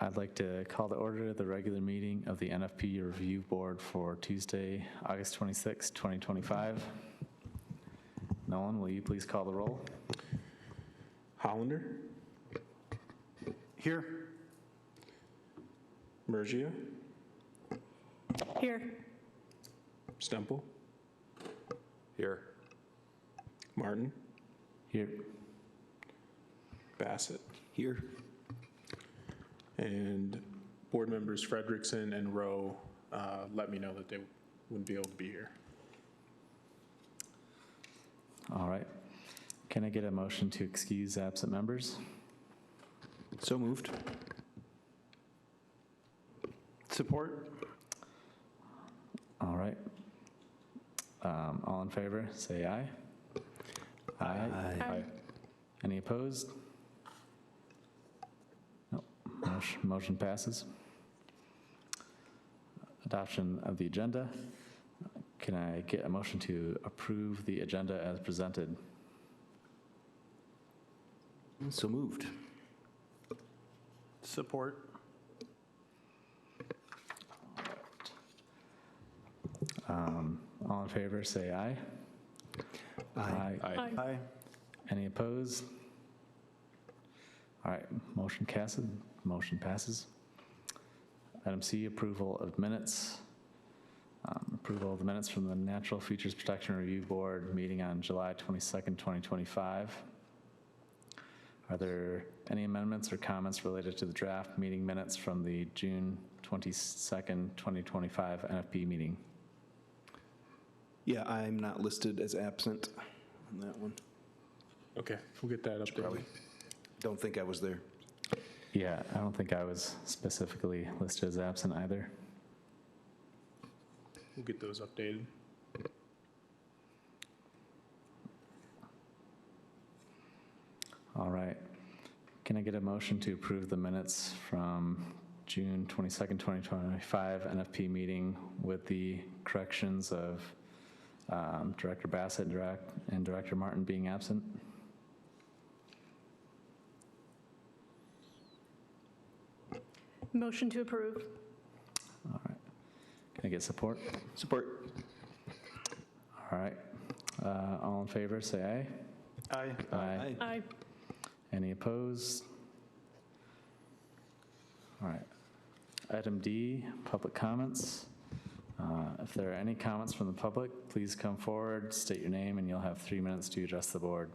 I'd like to call to order the regular meeting of the NFP Review Board for Tuesday, August 26, 2025. Nolan, will you please call the roll? Hollander? Here. Mergia? Here. Stemple? Here. Martin? Here. Bassett? Here. And board members Fredrickson and Rowe let me know that they wouldn't be able to be here. All right. Can I get a motion to excuse absent members? So moved. Support. All right. All in favor, say aye. Aye. Any opposed? No. Motion passes. Adoption of the agenda. Can I get a motion to approve the agenda as presented? So moved. Support. All in favor, say aye. Aye. Aye. Any opposed? All right, motion passes. Item C, approval of minutes. Approval of the minutes from the Natural Features Protection Review Board meeting on July 22nd, 2025. Are there any amendments or comments related to the draft meeting minutes from the June 22nd, 2025 NFP meeting? Yeah, I'm not listed as absent on that one. Okay, we'll get that updated. Probably. Don't think I was there. Yeah, I don't think I was specifically listed as absent either. We'll get those updated. All right. Can I get a motion to approve the minutes from June 22nd, 2025 NFP meeting with the corrections of Director Bassett and Director Martin being absent? Motion to approve. All right. Can I get support? Support. All right. All in favor, say aye. Aye. Aye. Aye. Any opposed? All right. Item D, public comments. If there are any comments from the public, please come forward, state your name, and you'll have 3 minutes to address the board.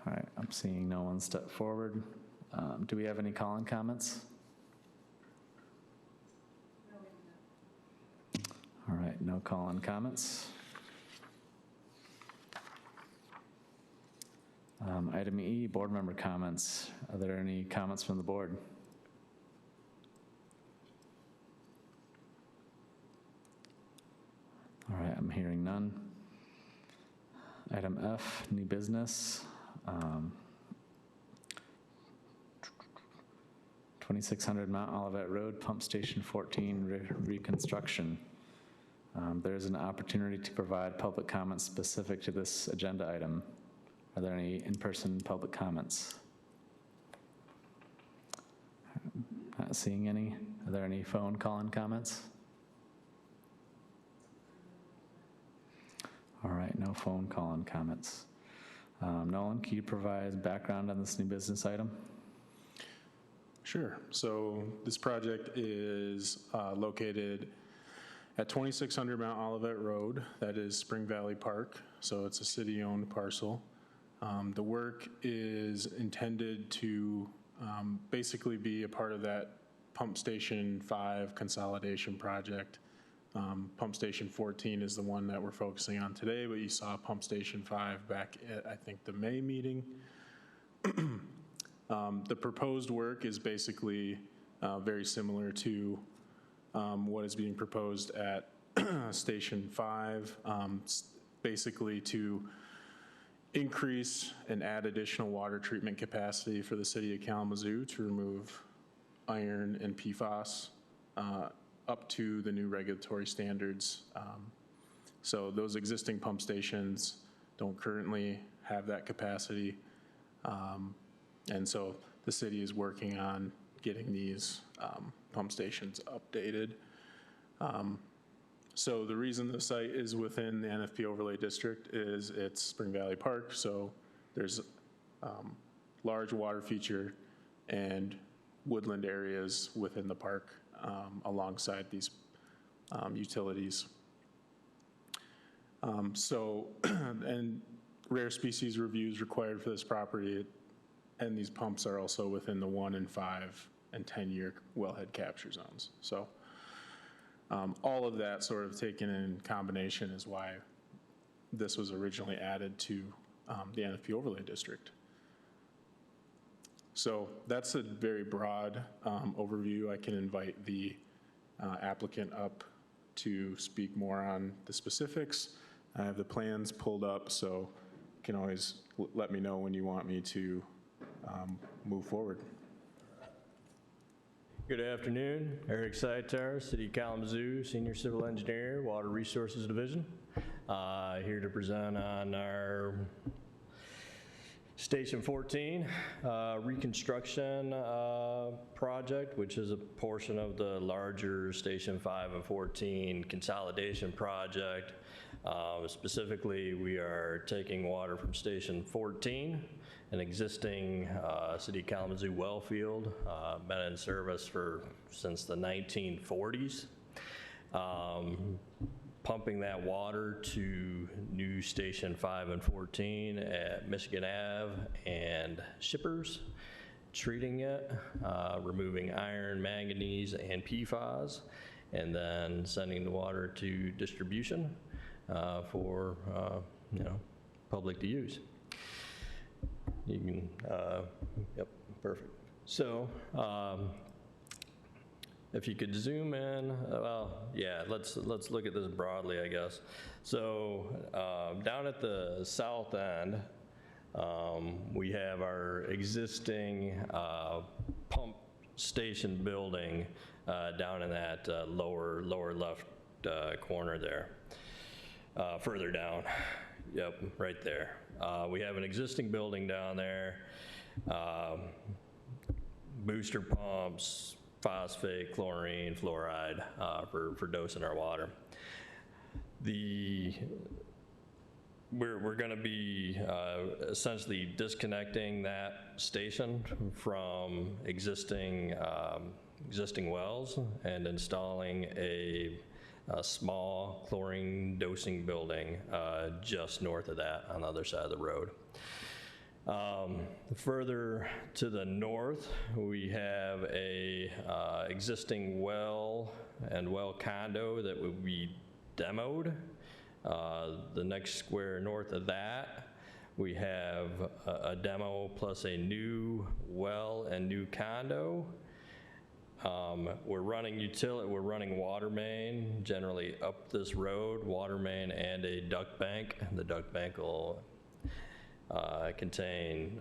All right, I'm seeing no one step forward. Do we have any call-in comments? All right, no call-in comments. Item E, board member comments. Are there any comments from the board? All right, I'm hearing none. Item F, new business. 2600 Mount Olivet Road, Pump Station 14 reconstruction. There's an opportunity to provide public comments specific to this agenda item. Are there any in-person public comments? Not seeing any. Are there any phone call-in comments? All right, no phone call-in comments. Nolan, can you provide background on this new business item? Sure. So this project is located at 2600 Mount Olivet Road. That is Spring Valley Park. So it's a city-owned parcel. The work is intended to basically be a part of that Pump Station 5 consolidation project. Pump Station 14 is the one that we're focusing on today, but you saw Pump Station 5 back at, I think, the May meeting. The proposed work is basically very similar to what is being proposed at Station 5, basically to increase and add additional water treatment capacity for the city of Kalamazoo to remove iron and PFAS up to the new regulatory standards. So those existing pump stations don't currently have that capacity. And so the city is working on getting these pump stations updated. So the reason the site is within the NFP overlay district is it's Spring Valley Park, so there's large water feature and woodland areas within the park alongside these utilities. And rare species reviews required for this property, and these pumps are also within the 1 and 5 and 10-year wellhead capture zones. So all of that sort of taken in combination is why this was originally added to the NFP overlay district. So that's a very broad overview. I can invite the applicant up to speak more on the specifics. I have the plans pulled up, so you can always let me know when you want me to move forward. Good afternoon. Eric Seitar, City of Kalamazoo, Senior Civil Engineer, Water Resources Division. Here to present on our Station 14 reconstruction project, which is a portion of the larger Station 5 and 14 consolidation project. Specifically, we are taking water from Station 14, an existing City of Kalamazoo well field, been in service since the 1940s. Pumping that water to new Station 5 and 14 at Michigan Ave and Shippers, treating it, removing iron, manganese, and PFAS, and then sending the water to distribution for public to use. You can, yep, perfect. So, if you could zoom in, well, yeah, let's look at this broadly, I guess. So, down at the south end, we have our existing pump station building down in that lower left corner there. Further down, yep, right there. We have an existing building down there, booster pumps, phosphate, chlorine, fluoride for dosing our water. We're going to be essentially disconnecting that station from existing wells and installing a small chlorine dosing building just north of that on the other side of the road. Further to the north, we have a existing well and well condo that will be demoed. The next square north of that, we have a demo plus a new well and new condo. We're running water main generally up this road, water main and a duct bank. The duct bank will contain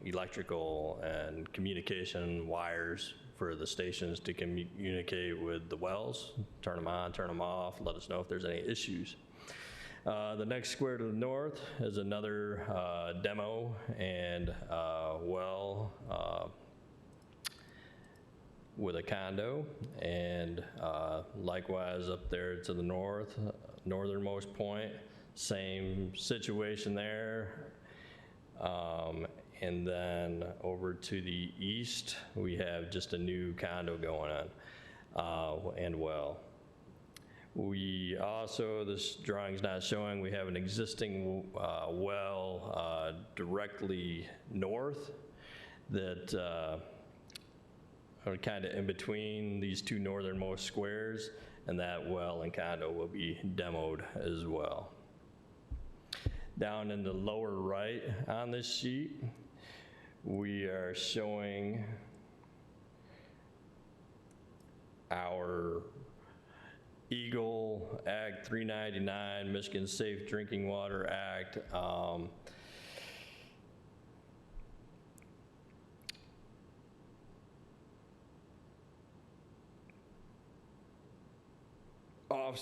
electrical and communication wires for the stations to communicate with the wells, turn them on, turn them off, let us know if there's any issues. The next square to the north is another demo and well with a condo, and likewise up there to the north, northernmost point, same situation there. And then over to the east, we have just a new condo going on, and well. We also, this drawing's not showing, we have an existing well directly north that are kind of in between these two northernmost squares, and that well and condo will be demoed as well. Down in the lower right on this sheet, we are showing our Eagle Act 399, Michigan Safe Drinking Water Act.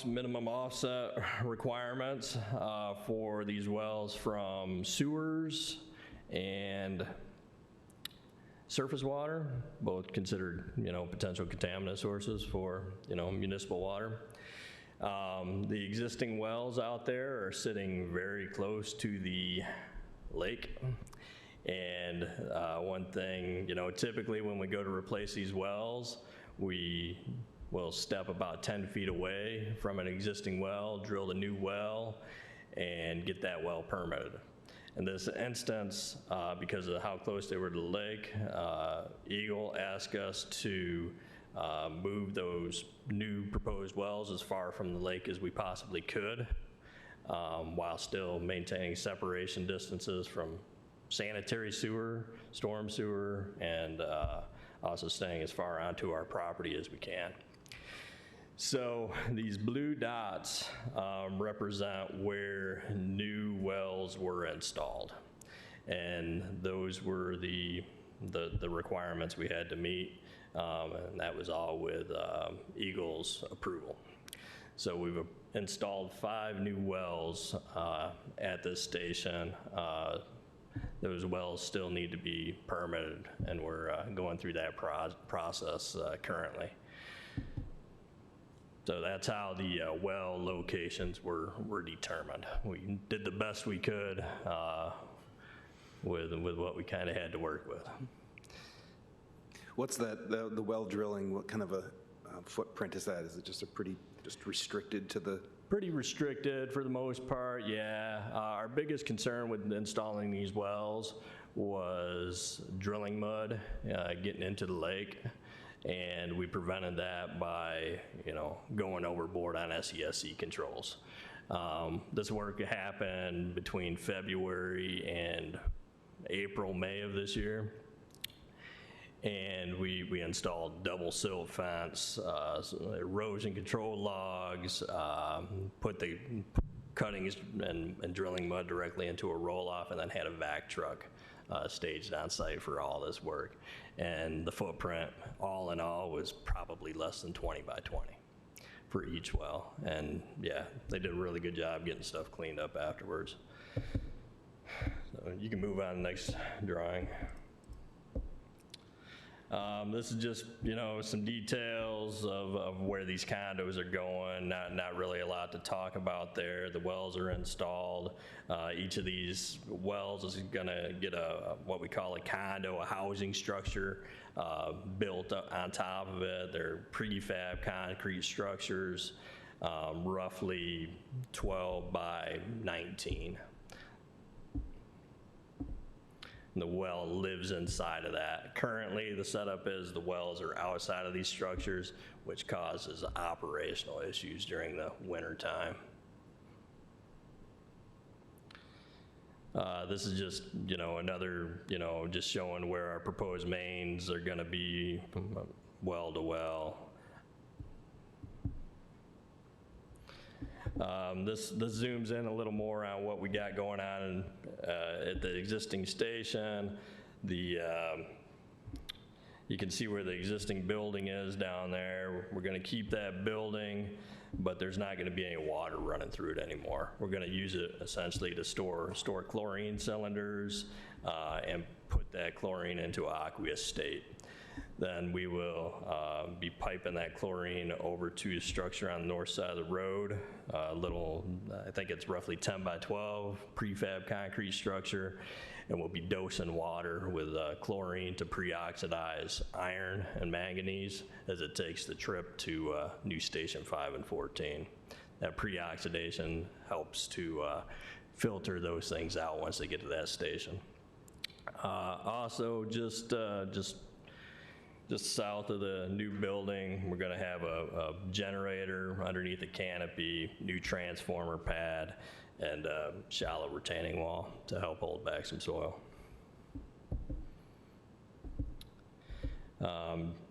Minimum offset requirements for these wells from sewers and surface water, both considered, potential contaminant sources for, municipal water. The existing wells out there are sitting very close to the lake. And one thing, typically when we go to replace these wells, we will step about 10 feet away from an existing well, drill a new well, and get that well permitted. In this instance, because of how close they were to the lake, Eagle asked us to move those new proposed wells as far from the lake as we possibly could, while still maintaining separation distances from sanitary sewer, storm sewer, and also staying as far onto our property as we can. So these blue dots represent where new wells were installed, and those were the requirements we had to meet, and that was all with Eagle's approval. So we've installed 5 new wells at this station. Those wells still need to be permitted, and we're going through that process currently. So that's how the well locations were determined. We did the best we could with what we kind of had to work with. What's that, the well drilling, what kind of a footprint is that? Is it just just restricted to the? Pretty restricted for the most part, yeah. Our biggest concern with installing these wells was drilling mud, getting into the lake. And we prevented that by, going overboard on SESC controls. This work happened between February and April, May of this year. And we installed double silt fence, erosion control logs, put the cuttings and drilling mud directly into a roll-off, and then had a vac truck staged on site for all this work. And the footprint, all in all, was probably less than 20 by 20 for each well. And yeah, they did a really good job getting stuff cleaned up afterwards. So you can move on to the next drawing. This is just, some details of where these condos are going. Not really a lot to talk about there. The wells are installed. Each of these wells is gonna get what we call a condo, a housing structure built up on top of it. They're prefab concrete structures, roughly 12 by 19. The well lives inside of that. Currently, the setup is the wells are outside of these structures, which causes operational issues during the winter time. This is just, another, just showing where our proposed mains are gonna be well to well. This zooms in a little more on what we got going on at the existing station. You can see where the existing building is down there. We're going to keep that building, but there's not going to be any water running through it anymore. We're going to use it essentially to store chlorine cylinders and put that chlorine into an aqueous state. Then we will be piping that chlorine over to the structure on the north side of the road. I think it's roughly 10 by 12 prefab concrete structure, and we'll be dosing water with chlorine to pre-oxidize iron and manganese as it takes the trip to new station 5 and 14. That pre-oxidation helps to filter those things out once they get to that station. Also, just south of the new building, we're going to have a generator underneath the canopy, new transformer pad, and a shallow retaining wall to help hold back some soil.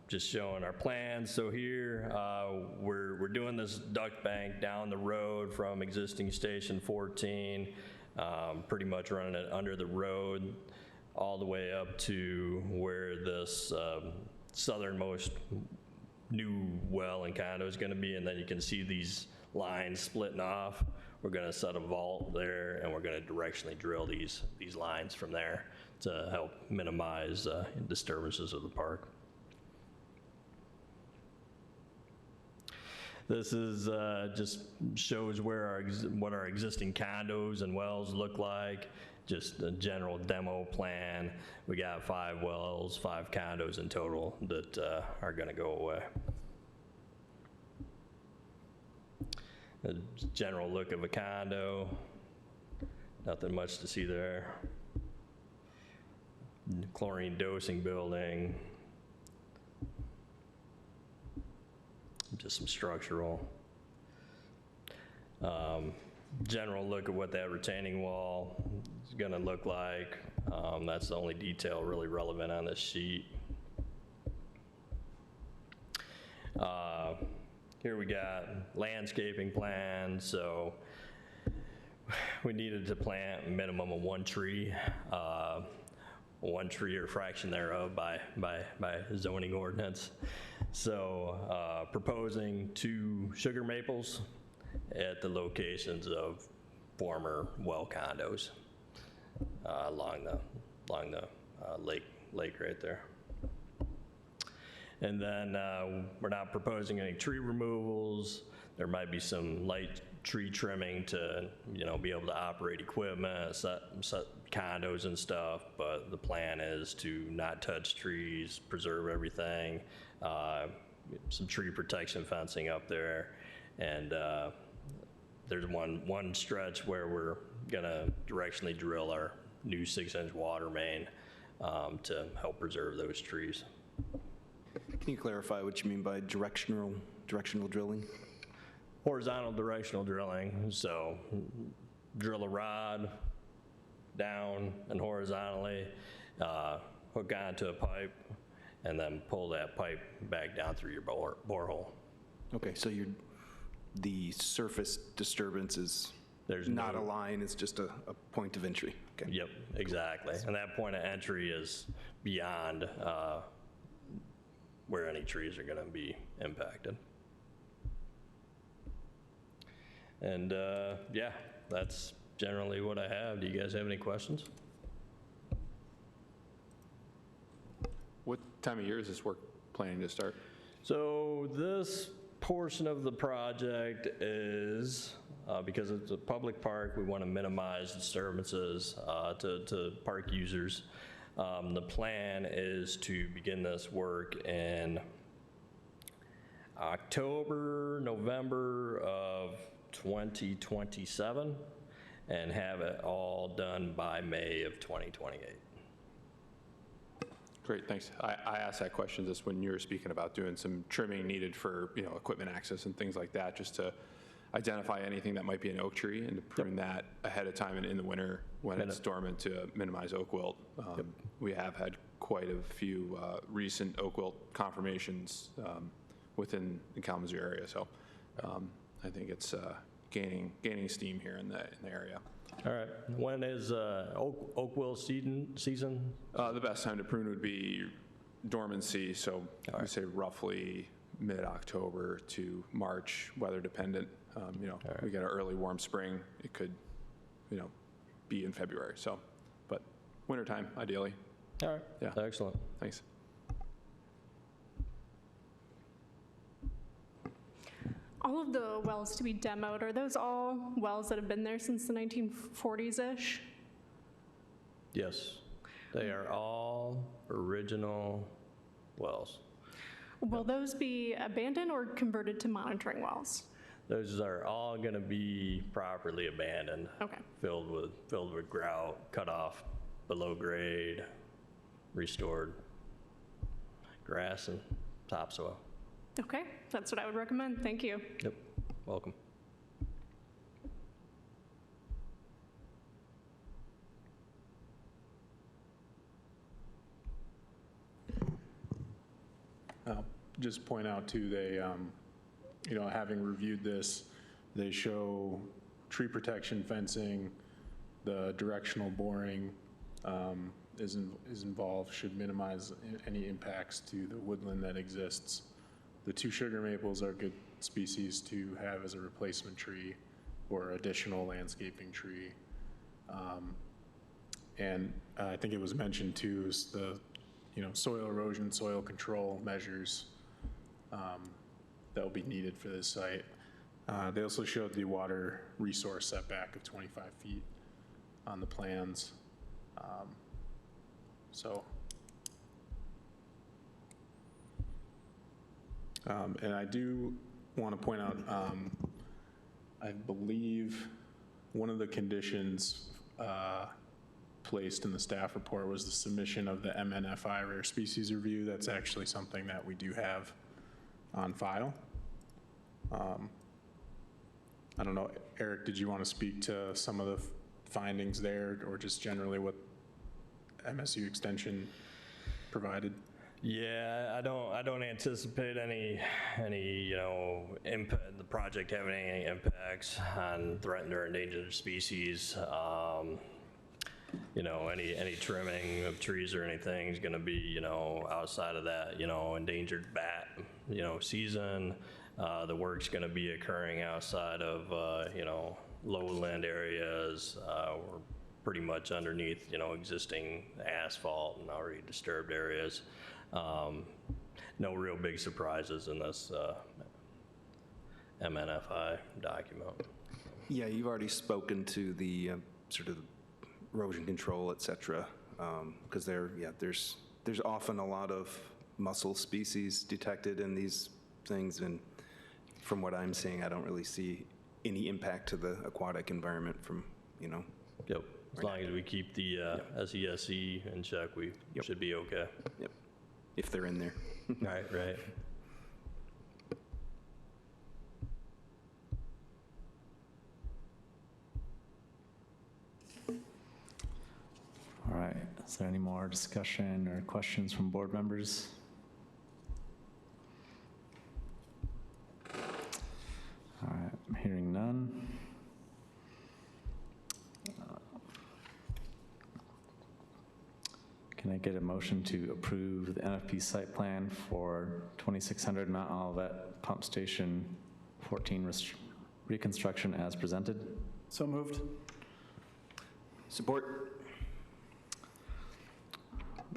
Just showing our plans. So here, we're doing this duct bank down the road from existing station 14, pretty much running it under the road all the way up to where this southernmost new well and condo is going to be, and then you can see these lines splitting off we're going to set a vault there, and we're going to directionally drill these lines from there to help minimize disturbances of the park. This is just shows where what our existing condos and wells look like. Just a general demo plan. We got 5 wells, 5 condos in total that are going to go away. A general look of a condo. Nothing much to see there. Chlorine dosing building. Just some structural. General look at what that retaining wall is going to look like. That's the only detail really relevant on this sheet. Here we got landscaping plans. So we needed to plant a minimum of 1 tree. 1 tree or fraction thereof by zoning ordinance. So proposing 2 sugar maples at the locations of former well condos along the lake right there. And then we're not proposing any tree removals. There might be some light tree trimming to, be able to operate equipment, set condos and stuff, but the plan is to not touch trees, preserve everything, some tree protection fencing up there, and there's one stretch where we're gonna directionally drill our new 6-inch water main to help preserve those trees. Can you clarify what you mean by directional drilling? Horizontal directional drilling, so drill a rod down and horizontally, hook onto a pipe, and then pull that pipe back down through your borehole. Okay, so the surface disturbance is not a line, it's just a point of entry. Okay. Yep, exactly. And that point of entry is beyond where any trees are going to be impacted. And yeah, that's generally what I have. Do you guys have any questions? What time of year is this work planning to start? So this portion of the project is, because it's a public park, we want to minimize disturbances to park users. The plan is to begin this work in October, November of 2027 and have it all done by May of 2028. Great, thanks. I asked that question just when you were speaking about doing some trimming needed for equipment access and things like that, just to identify anything that might be an oak tree and to prune that ahead of time and in the winter when it's dormant to minimize oak wilt. We have had quite a few recent oak wilt confirmations within the Kalamazoo area, so I think it's gaining steam here in the area. All right. When is oak wilt season? The best time to prune would be dormancy, so I would say roughly mid-October to March, weather dependent. We get an early warm spring. It could, be in February. So, but wintertime ideally. All right. Yeah. Excellent. Thanks. All of the wells to be demoed, are those all wells that have been there since the 1940s-ish? Yes. They are all original wells. Will those be abandoned or converted to monitoring wells? Those are all going to be properly abandoned. Okay. Filled with grout, cut off below grade, restored grass and topsoil. Okay, that's what I would recommend. Thank you. Yep. Welcome. Just point out too, they, having reviewed this, they show tree protection fencing, the directional boring is involved, should minimize any impacts to the woodland that exists. The 2 sugar maples are good species to have as a replacement tree. or additional landscaping tree. And I think it was mentioned too, is the, soil erosion, soil control measures that will be needed for this site. They also showed the water resource setback of 25 feet on the plans. And I do want to point out, I believe one of the conditions placed in the staff report was the submission of the MNFI rare species review. That's actually something that we do have on file. I don't know, Eric, did you want to speak to some of the findings there, or just generally what MSU Extension provided? Yeah, I don't anticipate any impact, the project having any impacts on threatened or endangered species. Any trimming of trees or anything is going to be, outside of that, endangered bat, season. The work's going to be occurring outside of, lowland areas. We're pretty much underneath, existing asphalt and already disturbed areas. No real big surprises in this MNFI document. Yeah, you've already spoken to the sort of erosion control, et cetera, because there's often a lot of mussel species detected in these things, and from what I'm seeing, I don't really see any impact to the aquatic environment from, Yep. As long as we keep the SESC in check, we should be okay. Yep. If they're in there. Right. All right, is there any more discussion or questions from board members? All right, I'm hearing none. Can I get a motion to approve the NFP site plan for 2600 Mount Olivet Pump Station 14 reconstruction as presented? So moved. Support.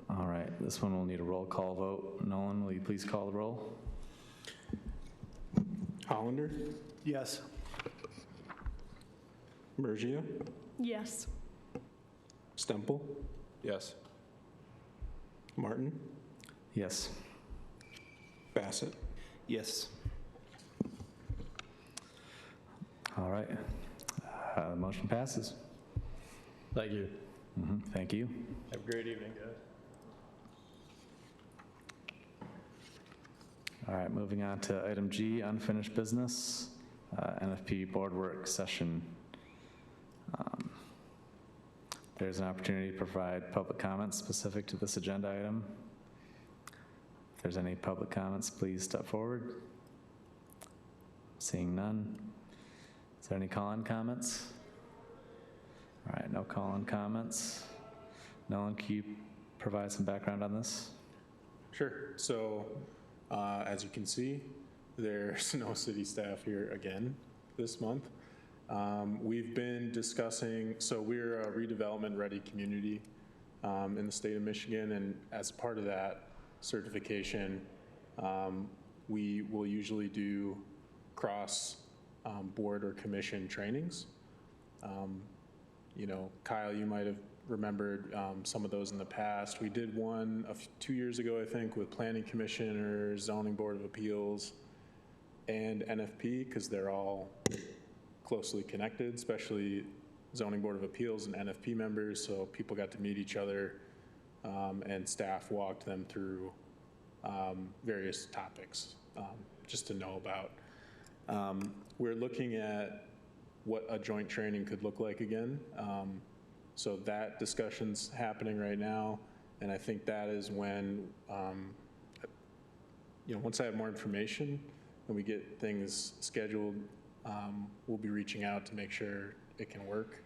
All right, this one will need a roll call vote. Nolan, will you please call the roll? Hollander, Yes. Mergia, Yes. Stemple, Yes. Martin, Yes. Bassett. Yes. All right, the motion passes. Thank you. Thank you. Have a great evening, guys. All right, moving on to item G, unfinished business, NFP board work session. There's an opportunity to provide public comments specific to this agenda item. If there's any public comments, please step forward. Seeing none. Is there any call-in comments? All right, no call-in comments. Nolan, can you provide some background on this? Sure. So, as you can see, there's no city staff here again this month. We've been discussing, so we're a redevelopment-ready community in the state of Michigan, and as part of that certification, we will usually do cross-board or commission trainings. Kyle, you might have remembered some of those in the past. We did one 2 years ago, I think, with planning commissioners, zoning board of appeals, and NFP, because they're all closely connected, especially zoning board of appeals and NFP members, so people got to meet each other, and staff walked them through various topics just to know about. We're looking at what a joint training could look like again. So that discussion's happening right now, and I think that is when, once I have more information and we get things scheduled, we'll be reaching out to make sure it can work.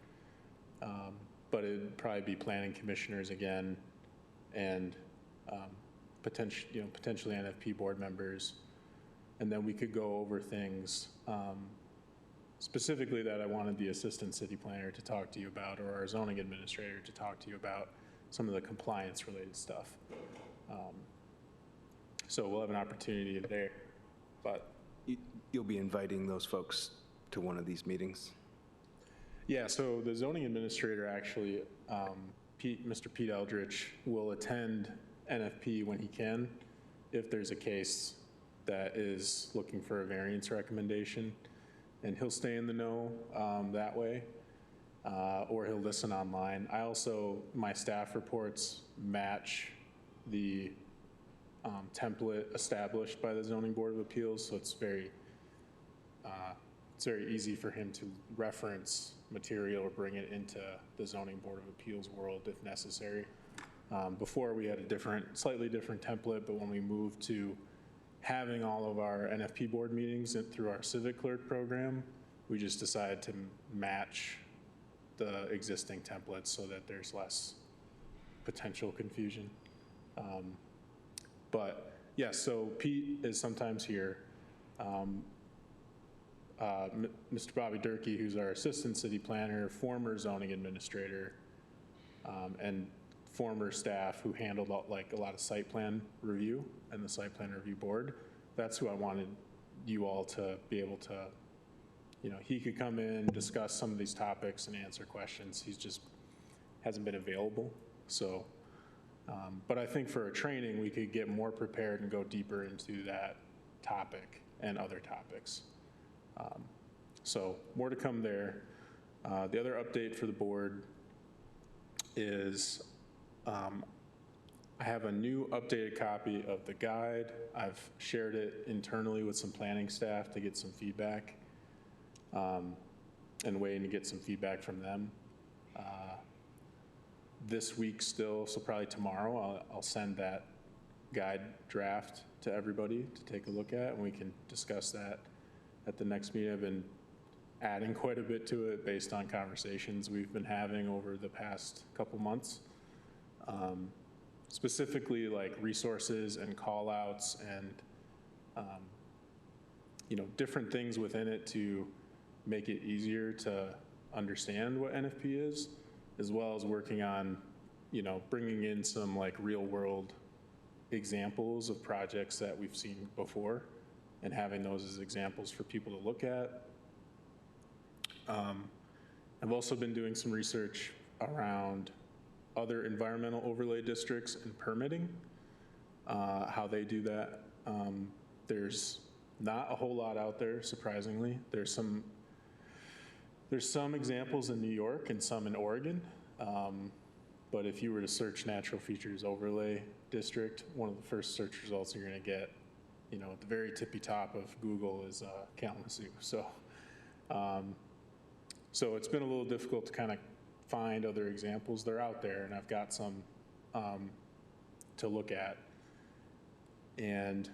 But it'd probably be planning commissioners again, and potentially NFP board members, and then we could go over things specifically that I wanted the assistant city planner to talk to you about, or our zoning administrator to talk to you about some of the compliance related stuff. So we'll have an opportunity there, but You'll be inviting those folks to one of these meetings? yeah, so the zoning administrator actually, Mr. Pete Eldridge, will attend NFP when he can, if there's a case that is looking for a variance recommendation, and he'll stay in the know that way, or he'll listen online. I also, my staff reports match the template established by the Zoning Board of Appeals, so it's very easy for him to reference material or bring it into the Zoning Board of Appeals world if necessary. Before we had a slightly different template, but when we moved to having all of our NFP board meetings through our civic clerk program, we just decided to match the existing templates so that there's less potential confusion. But yeah, so Pete is sometimes here. Mr. Bobby Durkee, who's our assistant city planner, former zoning administrator, and former staff who handled like a lot of site plan review and the site plan review board. That's who I wanted you all to be able to, he could come in, discuss some of these topics and answer questions. He's just hasn't been available. So, but I think for a training, we could get more prepared and go deeper into that topic and other topics. So more to come there. The other update for the board is I have a new updated copy of the guide. I've shared it internally with some planning staff to get some feedback and waiting to get some feedback from them. This week still, so probably tomorrow, I'll send that guide draft to everybody to take a look at, and we can discuss that at the next meeting. I've been adding quite a bit to it based on conversations we've been having over the past couple months. Specifically like resources and call outs and different things within it to make it easier to understand what NFP is, as well as working on bringing in some like real world examples of projects that we've seen before and having those as examples for people to look at. I've also been doing some research around other environmental overlay districts and permitting, how they do that. There's not a whole lot out there, surprisingly. There's some examples in New York and some in Oregon, but if you were to search natural features overlay district, one of the first search results you're going to get, at the very tippy top of Google is Kalamazoo. So it's been a little difficult to kind of find other examples. They're out there, and I've got some to look at. And,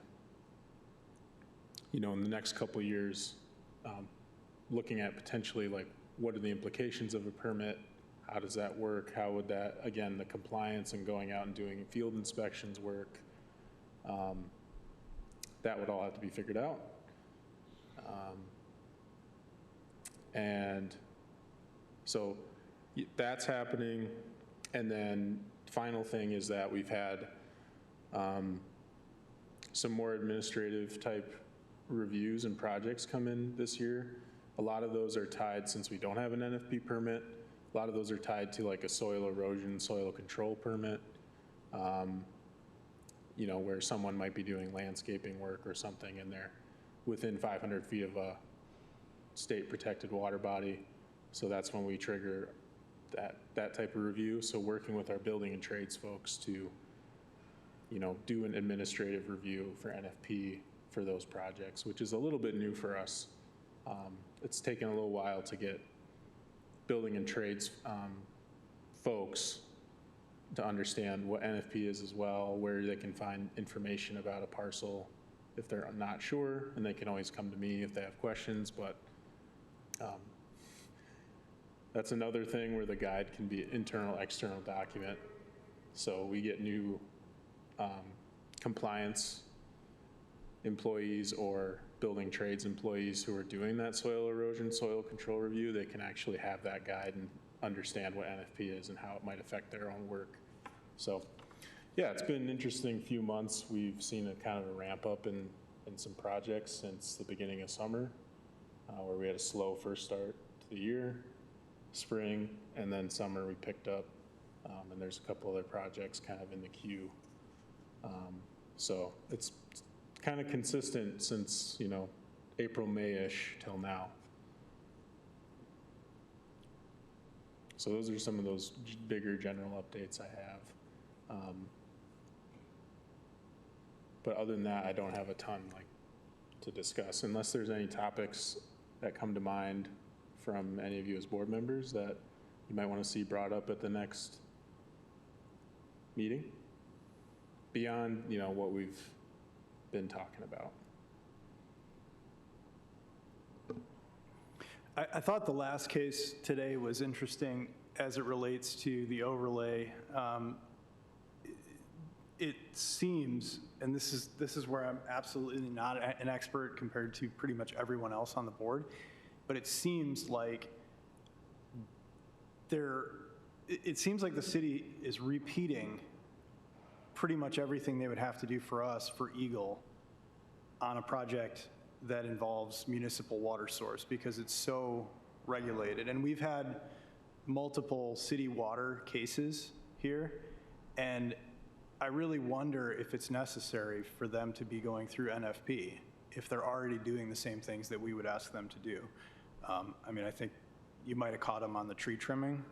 in the next couple of years, looking at potentially like what are the implications of a permit? How does that work? How would that, again, the compliance and going out and doing field inspections work? That would all have to be figured out. And so that's happening. And then final thing is that we've had some more administrative type reviews and projects come in this year. A lot of those are tied, since we don't have an NFP permit, a lot of those are tied to like a soil erosion, soil control permit, where someone might be doing landscaping work or something and they're within 500 feet of a state protected water body. So that's when we trigger that type of review. So working with our building and trades folks to, do an administrative review for NFP for those projects, which is a little bit new for us. It's taken a little while to get building and trades folks to understand what NFP is as well, where they can find information about a parcel if they're not sure, and they can always come to me if they have questions. But that's another thing where the guide can be internal, external document. So we get new compliance employees or building trades employees who are doing that soil erosion, soil control review, they can actually have that guide and understand what NFP is and how it might affect their own work. So, yeah, it's been an interesting few months. We've seen a kind of a ramp up in some projects since the beginning of summer, where we had a slow first start to the year, spring, and then summer we picked up. And there's a couple other projects kind of in the queue. So it's kind of consistent since, April, May-ish till now. So those are some of those bigger general updates I have. But other than that, I don't have a ton to discuss, unless there's any topics that come to mind from any of you as board members that you might want to see brought up at the next meeting, beyond, what we've been talking about. I thought the last case today was interesting as it relates to the overlay. It seems, and this is where I'm absolutely not an expert compared to pretty much everyone else on the board, but it seems like it seems like the city is repeating pretty much everything they would have to do for us for Eagle on a project that involves municipal water source, because it's so regulated. And we've had multiple city water cases here, and I really wonder if it's necessary for them to be going through NFP if they're already doing the same things that we would ask them to do. I think you might have caught them on the tree trimming,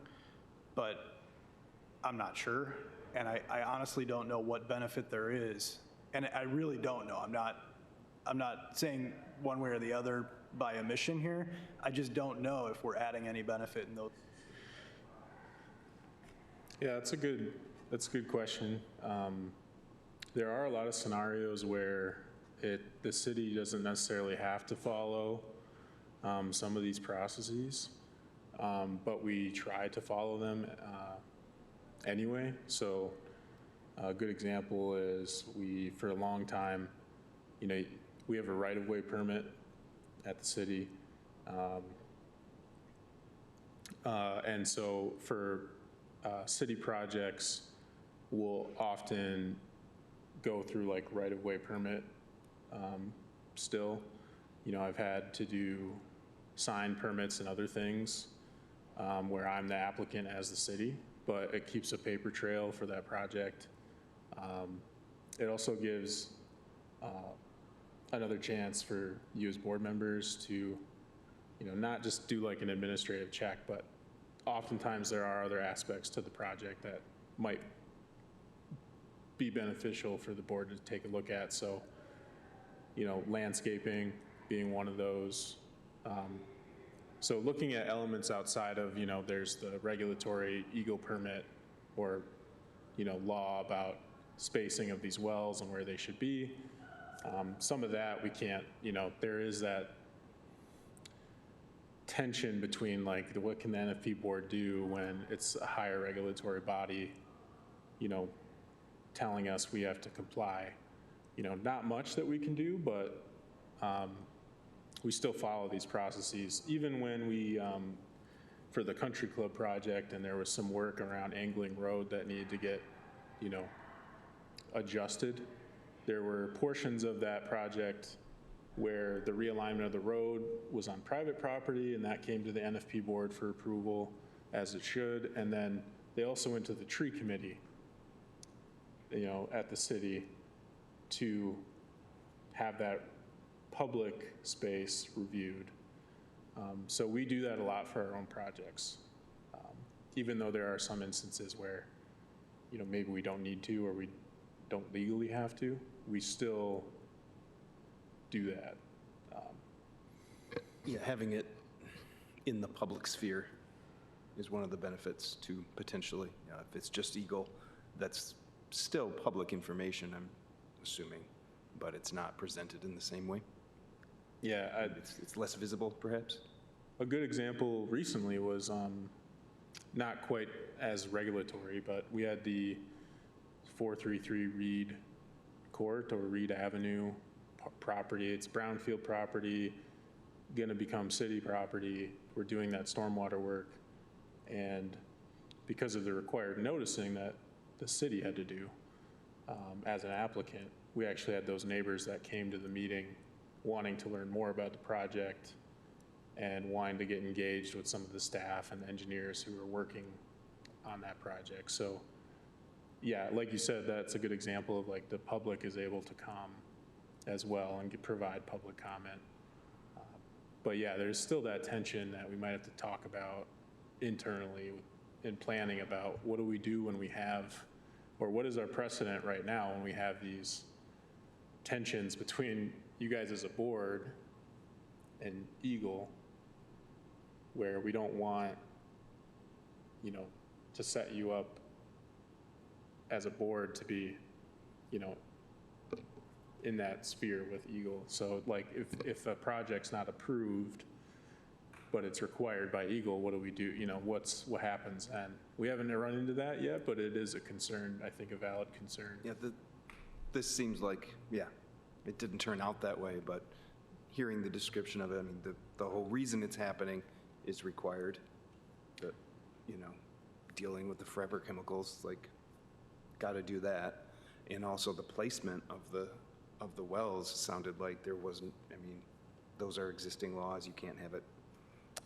but I'm not sure. And I honestly don't know what benefit there is. And I really don't know. I'm not saying one way or the other by omission here. I just don't know if we're adding any benefit in those. Yeah, that's a good question. There are a lot of scenarios where the city doesn't necessarily have to follow some of these processes, but we try to follow them anyway. So a good example is for a long time, we have a right-of-way permit at the city. And so for city projects, we'll often go through right-of-way permit still. I've had to do sign permits and other things where I'm the applicant as the city, but it keeps a paper trail for that project. It also gives another chance for you as board members to, not just do an administrative check, but oftentimes there are other aspects to the project that might be beneficial for the board to take a look at. So, landscaping being one of those. So looking at elements outside of, there's the regulatory Eagle permit or, law about spacing of these wells and where they should be. Some of that we can't, there is that tension between what can the NFP board do when it's a higher regulatory body, telling us we have to comply. Not much that we can do, but we still follow these processes. Even when we, for the country club project, and there was some work around Angling Road that needed to get, adjusted. There were portions of that project where the realignment of the road was on private property, and that came to the NFP board for approval, as it should. And then they also went to the tree committee, at the city to have that public space reviewed. So we do that a lot for our own projects, even though there are some instances where, maybe we don't need to or we don't legally have to, we still do that. Yeah, having it in the public sphere is one of the benefits to potentially, if it's just Eagle, that's still public information, I'm assuming, but it's not presented in the same way. Yeah, it's less visible, perhaps. a good example recently was not quite as regulatory, but we had the 433 Reed Court or Reed Avenue property. It's brownfield property, going to become city property. We're doing that stormwater work. And because of the required noticing that the city had to do as an applicant, we actually had those neighbors that came to the meeting wanting to learn more about the project and wanting to get engaged with some of the staff and engineers who are working on that project. So yeah, like you said, that's a good example of like the public is able to come as well and provide public comment. But yeah, there's still that tension that we might have to talk about internally in planning about what do we do when we have, or what is our precedent right now when we have these tensions between you guys as a board and Eagle, where we don't want, you know, to set you up as a board to be, you know, in that sphere with Eagle. So like if a project's not approved, but it's required by Eagle, what do we do? You know, what happens? And we haven't run into that yet, but it is a concern, I think a valid concern. Yeah, this seems like, yeah, it didn't turn out that way, but hearing the description of it, I mean, the whole reason it's happening is required. But, you know, dealing with the forever chemicals, like, got to do that. And also the placement of the wells sounded like there wasn't, I mean, those are existing laws. You can't have it,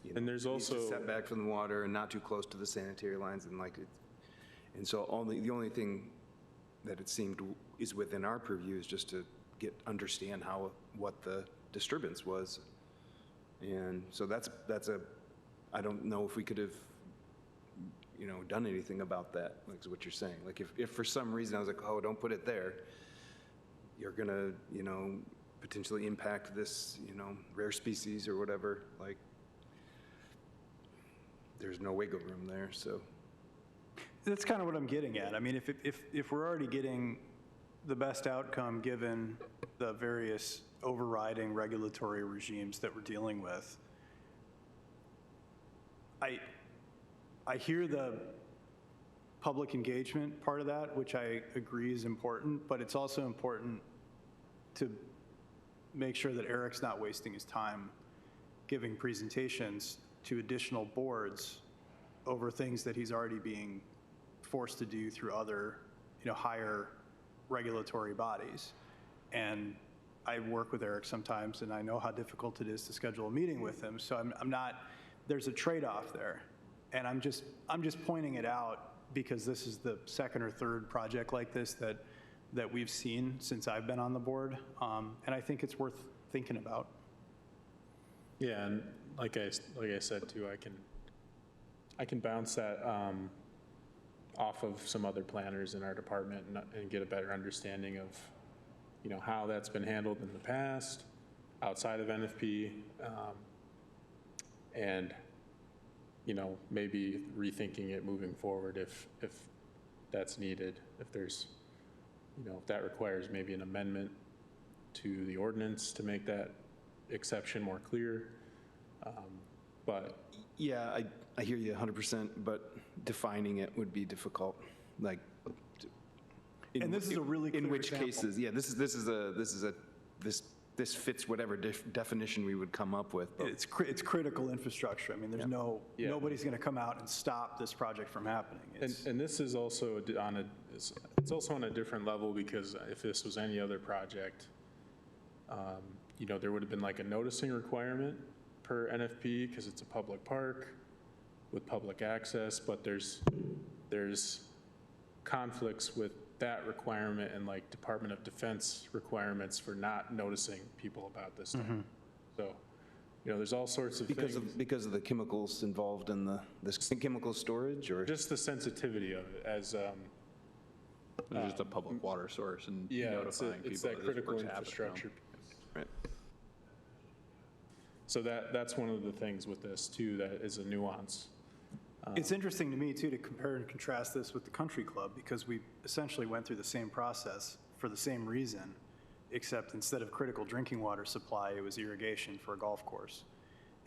you know, And there's also set back from the water and not too close to the sanitary lines, and like it. And so the only thing that it seemed is within our purview is just to understand what the disturbance was. And so that's I don't know if we could have, you know, done anything about that, like what you're saying. Like if for some reason I was like, oh, don't put it there, you're gonna, you know, potentially impact this, you know, rare species or whatever, like there's no wiggle room there, so. That's kind of what I'm getting at. I mean, if we're already getting the best outcome given the various overriding regulatory regimes that we're dealing with, I hear the public engagement part of that, which I agree is important, but it's also important to make sure that Eric's not wasting his time giving presentations to additional boards over things that he's already being forced to do through other, you know, higher regulatory bodies. And I work with Eric sometimes, and I know how difficult it is to schedule a meeting with him. So I'm not, there's a trade-off there. And I'm just pointing it out because this is the second or third project like this that we've seen since I've been on the board. And I think it's worth thinking about. Yeah, and like I said too, I can bounce that off of some other planners in our department and get a better understanding of, you know, how that's been handled in the past outside of NFP, and, you know, maybe rethinking it moving forward if that's needed, if there's, you know, if that requires maybe an amendment to the ordinance to make that exception more clear. But Yeah, I hear you 100%, but defining it would be difficult. Like, And this is a really clear in which example. cases, yeah, this fits whatever definition we would come up with. But It's critical infrastructure. I mean, there's Yeah. nobody's going to come out and stop this project from happening. and this is also it's also on a different level, because if this was any other project, you know, there would have been like a noticing requirement per NFP because it's a public park with public access, but there's conflicts with that requirement and like Department of Defense requirements for not noticing people about this stuff. So, you know, there's all sorts of things. because of the chemicals involved in this chemical storage, or Just the sensitivity of it as, It's just a public water source and yeah, notifying people it's that this critical work's happening, you know? infrastructure. right? So that's one of the things with this too, that is a nuance. It's interesting to me, too, to compare and contrast this with the country club, because we essentially went through the same process for the same reason, except instead of critical drinking water supply, it was irrigation for a golf course.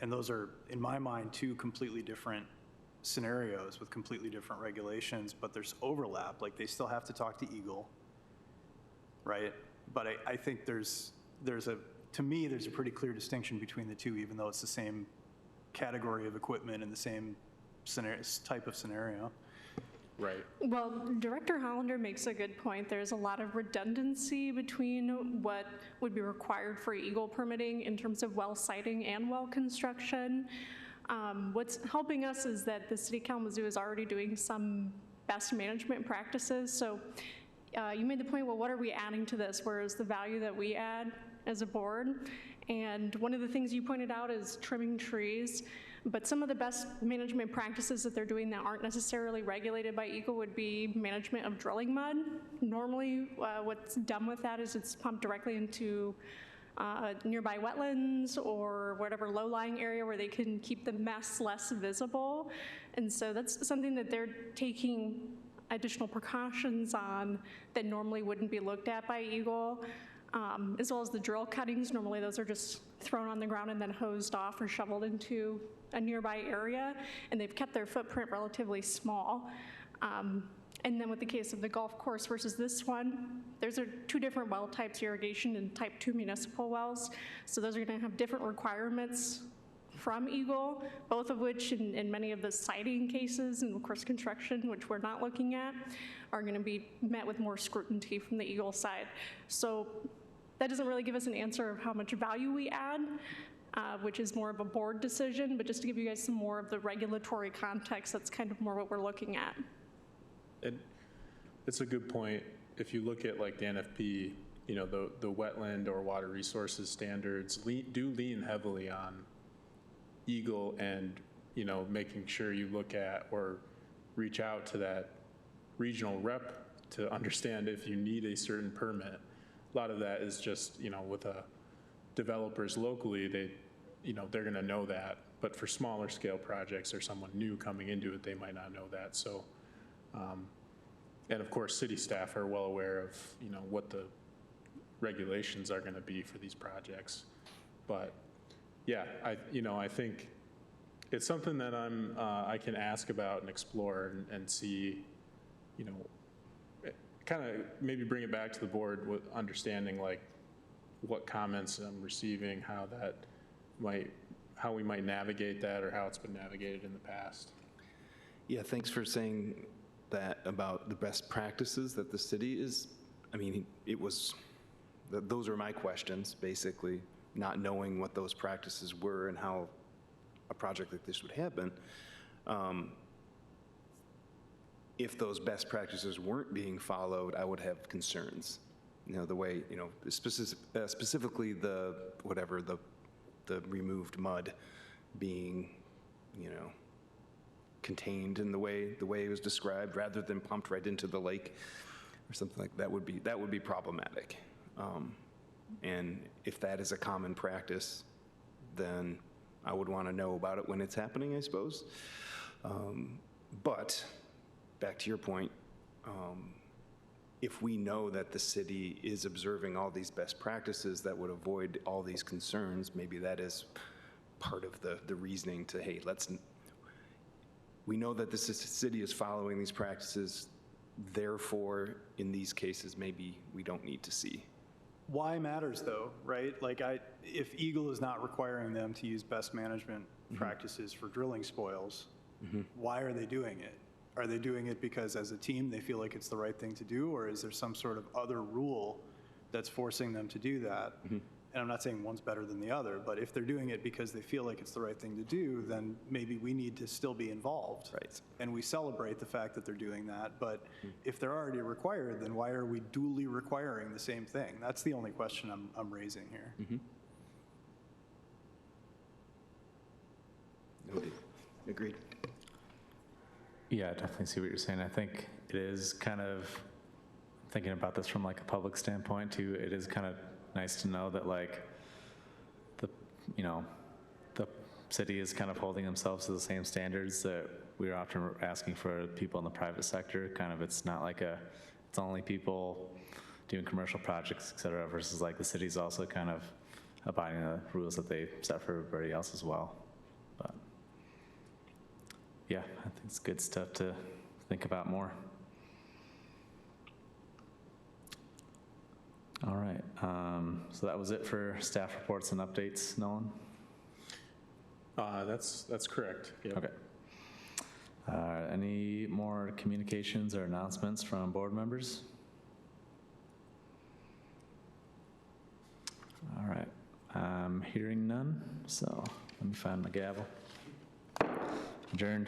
And those are, in my mind, two completely different scenarios with completely different regulations, but there's overlap. Like, they still have to talk to Eagle, right? But I think there's to me, there's a pretty clear distinction between the two, even though it's the same category of equipment and the same type of scenario. Right. Well, Director Hollander makes a good point. There's a lot of redundancy between what would be required for Eagle permitting in terms of well siting and well construction. What's helping us is that the City of Kalamazoo is already doing some best management practices. So you made the point, well, what are we adding to this? Where is the value that we add as a board? And one of the things you pointed out is trimming trees. But some of the best management practices that they're doing that aren't necessarily regulated by Eagle would be management of drilling mud. Normally, what's done with that is it's pumped directly into nearby wetlands or whatever low-lying area where they can keep the mess less visible. And so that's something that they're taking additional precautions on that normally wouldn't be looked at by Eagle. As well as the drill cuttings. Normally those are just thrown on the ground and then hosed off or shoveled into a nearby area, and they've kept their footprint relatively small. And then with the case of the golf course versus this one, those are two different well types, irrigation and type 2 municipal wells. So those are gonna have different requirements from Eagle, both of which in many of the siting cases and of course construction, which we're not looking at, are gonna be met with more scrutiny from the Eagle side. So that doesn't really give us an answer of how much value we add, which is more of a board decision, but just to give you guys some more of the regulatory context, that's kind of more what we're looking at. It's a good point. If you look at like the NFP, you know, the wetland or water resources standards do lean heavily on Eagle and, you know, making sure you look at or reach out to that regional rep to understand if you need a certain permit. A lot of that is just, you know, with developers locally, they're going to know that. But for smaller scale projects or someone new coming into it, they might not know that. So, and of course, city staff are well aware of, you know, what the regulations are going to be for these projects. But yeah, I think it's something that I can ask about and explore and see, you know, kind of maybe bring it back to the board with understanding like what comments I'm receiving, how we might navigate that or how it's been navigated in the past. Yeah, thanks for saying that about the best practices that the city is. I mean, those are my questions, basically, not knowing what those practices were and how a project like this would happen. If those best practices weren't being followed, I would have concerns. You know, the way, you know, specifically the removed mud being, you know, contained in the way it was described rather than pumped right into the lake or something like that would be problematic. And if that is a common practice, then I would want to know about it when it's happening, I suppose. But back to your point, if we know that the city is observing all these best practices that would avoid all these concerns, maybe that is part of the reasoning to, hey, we know that the city is following these practices, therefore, in these cases, maybe we don't need to see. Why matters though, right? Like if Eagle is not requiring them to use best management practices for drilling spoils, why are they doing it? Are they doing it because as a team they feel like it's the right thing to do, or is there some sort of other rule that's forcing them to do that? And I'm not saying one's better than the other, but if they're doing it because they feel like it's the right thing to do, then maybe we need to still be involved. Right. And we celebrate the fact that they're doing that, but if they're already required, then why are we duly requiring the same thing? That's the only question I'm raising here. Agreed. Yeah, I definitely see what you're saying. I think it is kind of, thinking about this from like a public standpoint too, it is kind of nice to know that like the city is kind of holding themselves to the same standards that we're often asking for people in the private sector. Kind of, it's not like it's only people doing commercial projects, et cetera, versus like the city's also kind of abiding the rules that they set for everybody else as well. But yeah, I think it's good stuff to think about more. All right, so that was it for staff reports and updates, Nolan? That's correct. Yep. Okay. Any more communications or announcements from board members? All right, hearing none, so let me find my gavel. Adjourned.